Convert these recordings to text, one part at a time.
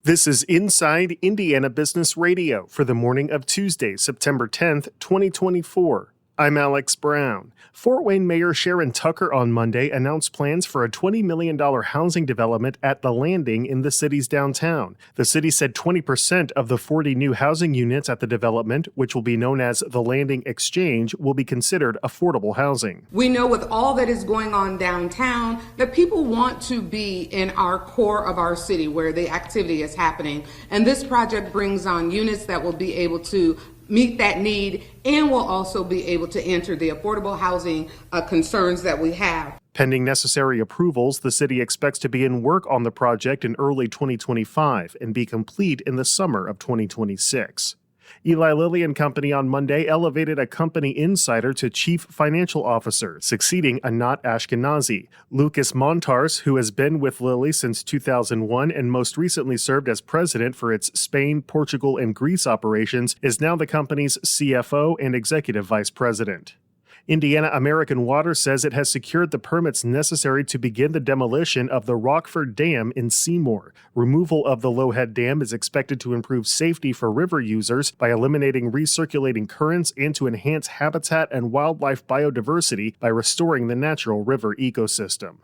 This is Inside Indiana Business Radio for the morning of Tuesday, September 10th, 2024. I'm Alex Brown. Fort Wayne Mayor Sharon Tucker on Monday announced plans for a $20 million housing development at The Landing in the city's downtown. The city said 20% of the 40 new housing units at the development, which will be known as The Landing Exchange, will be considered affordable housing. We know with all that is going on downtown that people want to be in our core of our city where the activity is happening. And this project brings on units that will be able to meet that need and will also be able to answer the affordable housing concerns that we have. Pending necessary approvals, the city expects to begin work on the project in early 2025 and be complete in the summer of 2026. Eli Lilly and Company on Monday elevated a company insider to chief financial officer, succeeding Anat Ashkenazi. Lucas Montars, who has been with Lilly since 2001 and most recently served as president for its Spain, Portugal, and Greece operations, is now the company's CFO and executive vice president. Indiana American Water says it has secured the permits necessary to begin the demolition of the Rockford Dam in Seymour. Removal of the Lowhead Dam is expected to improve safety for river users by eliminating recirculating currents and to enhance habitat and wildlife biodiversity by restoring the natural river ecosystem.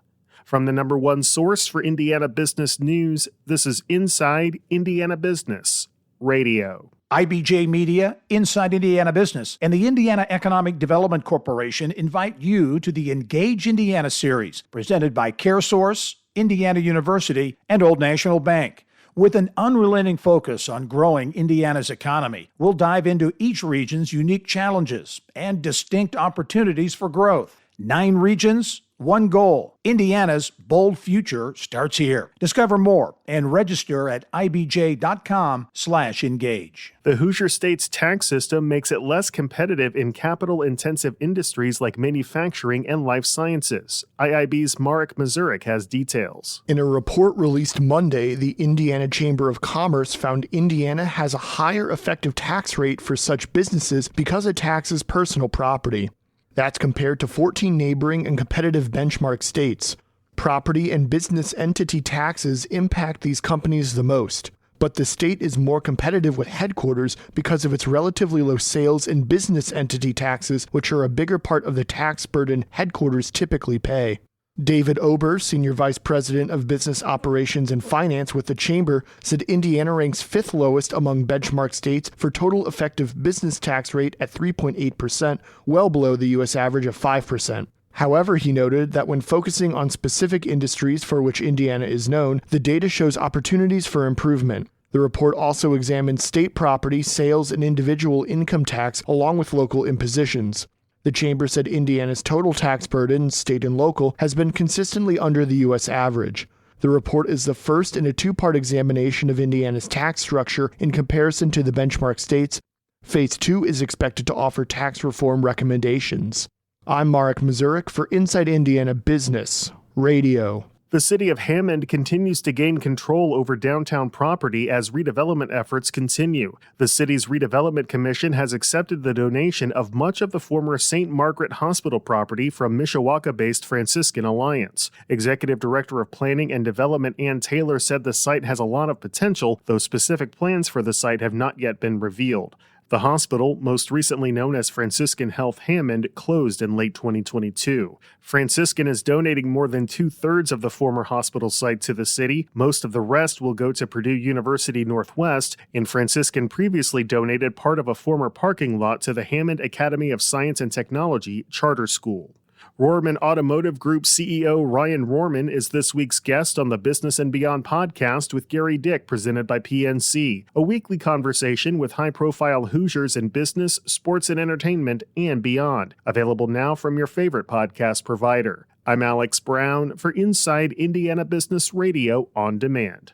From the number one source for Indiana business news, this is Inside Indiana Business Radio. IBJ Media, Inside Indiana Business, and the Indiana Economic Development Corporation invite you to the Engage Indiana series, presented by CareSource, Indiana University, and Old National Bank. With an unrelenting focus on growing Indiana's economy, we'll dive into each region's unique challenges and distinct opportunities for growth. 9 regions, 1 goal. Indiana's bold future starts here. Discover more and register at ibj.com/engage. The Hoosier State's tax system makes it less competitive in capital-intensive industries like manufacturing and life sciences. IIB's Marek Mazurek has details. In a report released Monday, the Indiana Chamber of Commerce found Indiana has a higher effective tax rate for such businesses because it taxes personal property. That's compared to 14 neighboring and competitive benchmark states. Property and business entity taxes impact these companies the most, but the state is more competitive with headquarters because of its relatively low sales and business entity taxes, which are a bigger part of the tax burden headquarters typically pay. David Ober, Senior Vice President of Business Operations and Finance with the Chamber, said Indiana ranks 5th lowest among benchmark states for total effective business tax rate at 3.8%, well below the U.S. average of 5%. However, he noted that when focusing on specific industries for which Indiana is known, the data shows opportunities for improvement. The report also examined state property, sales, and individual income tax along with local impositions. The Chamber said Indiana's total tax burden, state and local, has been consistently under the U.S. average. The report is the first in a 2-part examination of Indiana's tax structure in comparison to the benchmark states. Phase 2 is expected to offer tax reform recommendations. I'm Marek Mazurek for Inside Indiana Business Radio. The city of Hammond continues to gain control over downtown property as redevelopment efforts continue. The city's redevelopment commission has accepted the donation of much of the former St. Margaret Hospital property from Mishawaka-based Franciscan Alliance. Executive Director of Planning and Development Ann Taylor said the site has a lot of potential, though specific plans for the site have not yet been revealed. The hospital, most recently known as Franciscan Health Hammond, closed in late 2022. Franciscan is donating more than 2/3 of the former hospital site to the city. Most of the rest will go to Purdue University Northwest, and Franciscan previously donated part of a former parking lot to the Hammond Academy of Science and Technology charter school. Rohrman Automotive Group CEO Ryan Rohrman is this week's guest on the Business and Beyond podcast with Gary Dick, presented by PNC, a weekly conversation with high-profile Hoosiers in business, sports and entertainment, and beyond. Available now from your favorite podcast provider. I'm Alex Brown for Inside Indiana Business Radio on Demand.